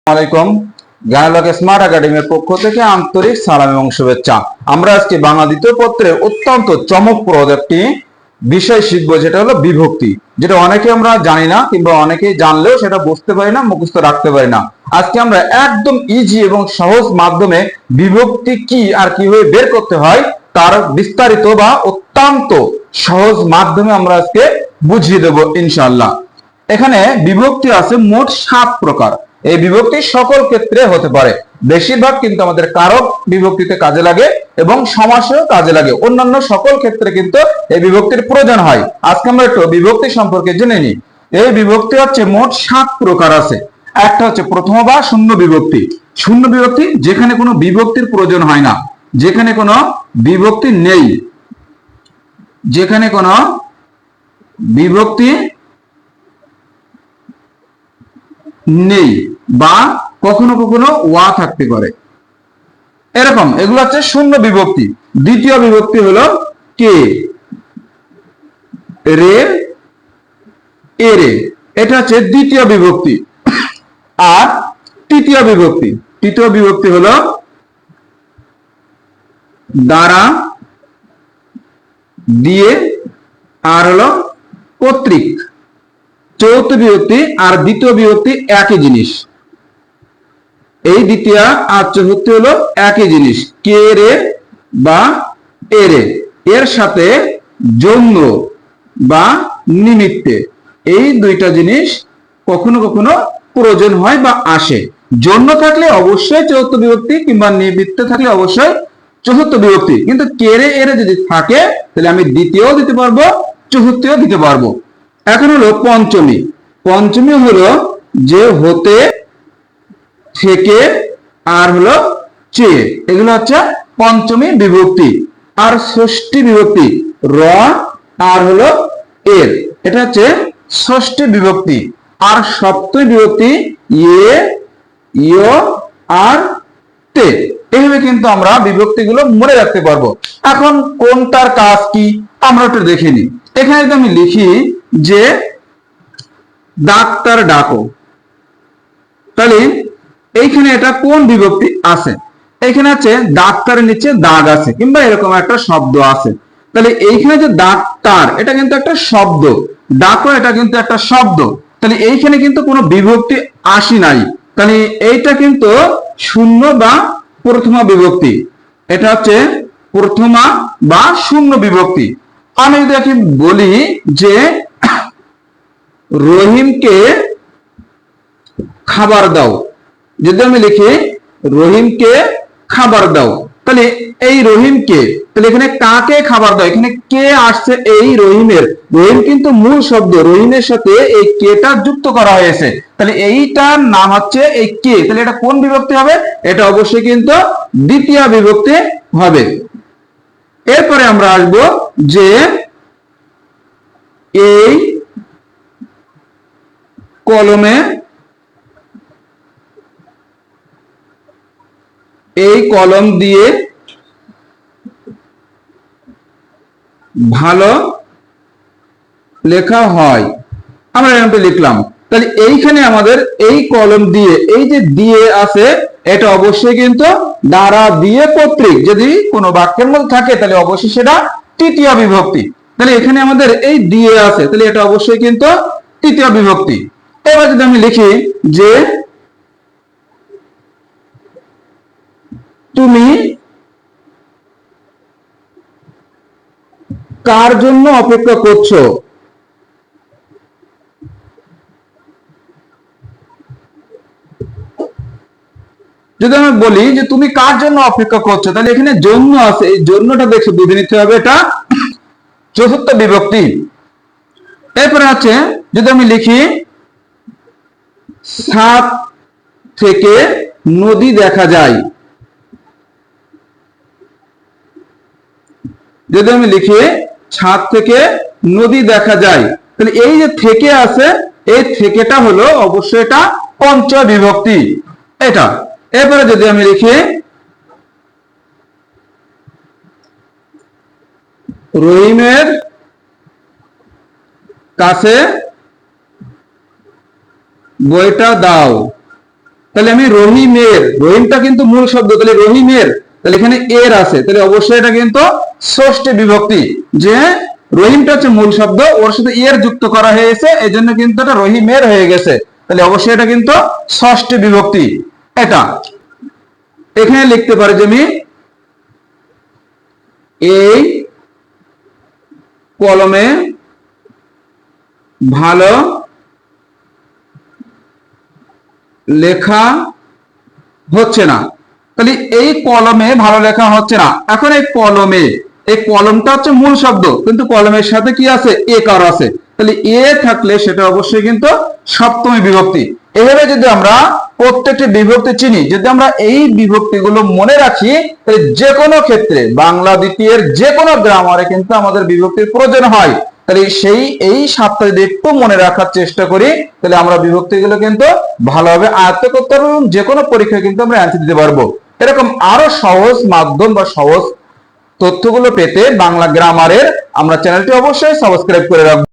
আলাইকুম। জ্ঞানালোক স্মার্ট একাডেমির পক্ষ থেকে আন্তরিক সালাম এবং শুভেচ্ছা। আমরা আজকে বাংলা দ্বিতীয় পত্রের অত্যন্ত চমকপ্রদ একটি বিষয় শিখবো, যেটা হলো বিভক্তি, যেটা অনেকে আমরা জানি না কিংবা অনেকে জানলেও সেটা বুঝতে পারি না, মুখস্থ রাখতে পারি না। আজকে আমরা একদম ইজি এবং সহজ মাধ্যমে বিভক্তি কি আর কিভাবে বের করতে হয় তার বিস্তারিত বা অত্যন্ত সহজ মাধ্যমে আমরা আজকে বুঝিয়ে দেব ইনশাআল্লাহ। এখানে বিভক্তি আছে মোট 7 প্রকার। এই বিভক্তি সকল ক্ষেত্রে হতে পারে, বেশিরভাগ কিন্তু আমাদের কারক বিভক্তিতে কাজে লাগে এবং সমাসেও কাজে লাগে। অন্যান্য সকল ক্ষেত্রে কিন্তু এই বিভক্তির প্রয়োজন হয়। আজকে আমরা একটু বিভক্তি সম্পর্কে জেনে নিই। এই বিভক্তি হচ্ছে মোট 7 প্রকার আছে। একটা হচ্ছে প্রথম বা শূন্য বিভক্তি। শূন্য বিভক্তি যেখানে কোনো বিভক্তির প্রয়োজন হয় না, যেখানে কোনো বিভক্তি নেই, যেখানে কোনো বিভক্তি নেই বা কখনো কখনো ওয়া থাকতে পারে, এরকম এগুলো হচ্ছে শূন্য বিভক্তি। দ্বিতীয় বিভক্তি হলো কে, রে, এরে, এটা হচ্ছে দ্বিতীয় বিভক্তি। আর তৃতীয় বিভক্তি, তৃতীয় বিভক্তি হলো দ্বারা, দিয়ে, আর হলো কর্তৃক। চতুর্থ বিভক্তি আর দ্বিতীয় বিভক্তি একই জিনিস। এই দ্বিতীয় আর চতুর্থ হলো একই জিনিস, কে রে বা এরে, এর সাথে জন্য বা নিমিত্তে। এই দুইটা জিনিস কখনো কখনো প্রয়োজন হয় বা আসে। জন্য থাকলে অবশ্যই চতুর্থ বিভক্তি, কিংবা নিমিত্তে থাকলে অবশ্যই চতুর্থ বিভক্তি। কিন্তু কে রে এরে যদি থাকে তাহলে আমি দ্বিতীয় দিতে পারবো, চতুর্থীয় দিতে পারবো। এখন হলো পঞ্চমী। পঞ্চমী হলো যে হতে, থেকে, আর হলো চেয়ে, এগুলো হচ্ছে পঞ্চমী বিভক্তি। আর ষষ্ঠী বিভক্তি র আর হলো এর, এটা হচ্ছে ষষ্ঠী বিভক্তি। আর সপ্তমী বিভক্তি ইয়ে, ইয় আর তে। এইভাবে কিন্তু আমরা বিভক্তিগুলো মনে রাখতে পারবো। এখন কোনটার কাজ কি আমরা একটু দেখে নিই। এখানে যদি আমি লিখি যে ডাক্তার ডাকো, তাহলে এইখানে এটা কোন বিভক্তি আছে? এখানে আছে ডাক্তারের নিচে দাগ আছে, কিংবা এরকম একটা শব্দ আছে। তাহলে এইখানে যে ডাক্তার, এটা কিন্তু একটা শব্দ, ডাকো এটা কিন্তু একটা শব্দ। তাহলে এইখানে কিন্তু কোনো বিভক্তি আসি নাই। তাহলে এইটা কিন্তু শূন্য বা প্রথমা বিভক্তি। এটা হচ্ছে প্রথমা বা শূন্য বিভক্তি। আমি যদি বলি যে রহিমকে খাবার দাও, যদি আমি লিখি রহিমকে খাবার দাও, তাহলে এই রহিমকে, তাহলে এখানে কাকে খাবার দাও, এখানে কে আসছে এই রহিমের। রহিম কিন্তু মূল শব্দ, রহিমের সাথে এই কেটা যুক্ত করা হয়েছে। তাহলে এইটার নাম হচ্ছে এই কে। তাহলে এটা কোন বিভক্তি হবে? এটা অবশ্যই কিন্তু দ্বিতীয় বিভক্তি হবে। এরপরে আমরা আসব যে এই কলমে, এই কলম দিয়ে ভালো লেখা হয়, আমরা এরকম লিখলাম। তাহলে এইখানে আমাদের এই কলম দিয়ে, এই যে দিয়ে আছে, এটা অবশ্যই কিন্তু দ্বারা, দিয়ে, কর্তৃক যদি কোনো বাক্যের মধ্যে থাকে তাহলে অবশ্যই সেটা তৃতীয় বিভক্তি। তাহলে এখানে আমাদের এই দিয়ে আছে, তাহলে এটা অবশ্যই কিন্তু তৃতীয় বিভক্তি। এবার যদি আমি লিখি যে তুমি কার জন্য অপেক্ষা করছো, যদি আমি বলি যে তুমি কার জন্য অপেক্ষা করছো, তাহলে এখানে জন্য আছে, এই জন্যটা দেখে বুঝে নিতে হবে এটা চতুর্থ বিভক্তি। এরপরে আছে যদি আমি লিখি ছাদ থেকে নদী দেখা যায়, যদি আমি লিখি ছাদ থেকে নদী দেখা যায়, তাহলে এই যে থেকে আছে, এই থেকেটা হলো অবশ্যই এটা পঞ্চম বিভক্তি এটা। এরপরে যদি আমি লিখি রহিমের কাছে বইটা দাও, তাহলে আমি রহিমের, রহিমটা কিন্তু মূল শব্দ, তাহলে রহিমের, তাহলে এখানে এর আছে, তাহলে অবশ্যই এটা কিন্তু ষষ্ঠী বিভক্তি, যে রহিমটা হচ্ছে মূল শব্দ, ওর সাথে এর যুক্ত করা হয়েছে, এই জন্য কিন্তু এটা রহিমের হয়ে গেছে, তাহলে অবশ্যই এটা কিন্তু ষষ্ঠী বিভক্তি। এটা এখানে লিখতে পারি যে আমি এই কলমে ভালো লেখা হচ্ছে না, তাহলে এই কলমে ভালো লেখা হচ্ছে না। এখন এই কলমে, এই কলমটা হচ্ছে মূল শব্দ, কিন্তু কলমের সাথে কি আছে, এ কার আছে, তাহলে এ থাকলে সেটা অবশ্যই কিন্তু সপ্তমী বিভক্তি। এভাবে যদি আমরা প্রত্যেকটি বিভক্তি চিনি, যদি আমরা এই বিভক্তিগুলো মনে রাখি, তাহলে যে কোনো ক্ষেত্রে বাংলা দ্বিতীয়ের যে কোনো গ্রামারে কিন্তু আমাদের বিভক্তির প্রয়োজন হয়। তাহলে এই সাতটা যদি একটু মনে রাখার চেষ্টা করি, তাহলে আমরা বিভক্তিগুলো কিন্তু ভালোভাবে আয়ত্ত করতে পারবো, এবং যে কোনো পরীক্ষায় কিন্তু আমরা অ্যান্সার দিতে পারবো। এরকম আরো সহজ মাধ্যম বা সহজ তথ্যগুলো পেতে বাংলা গ্রামারের আমরা চ্যানেলটি অবশ্যই সাবস্ক্রাইব করে রাখবো।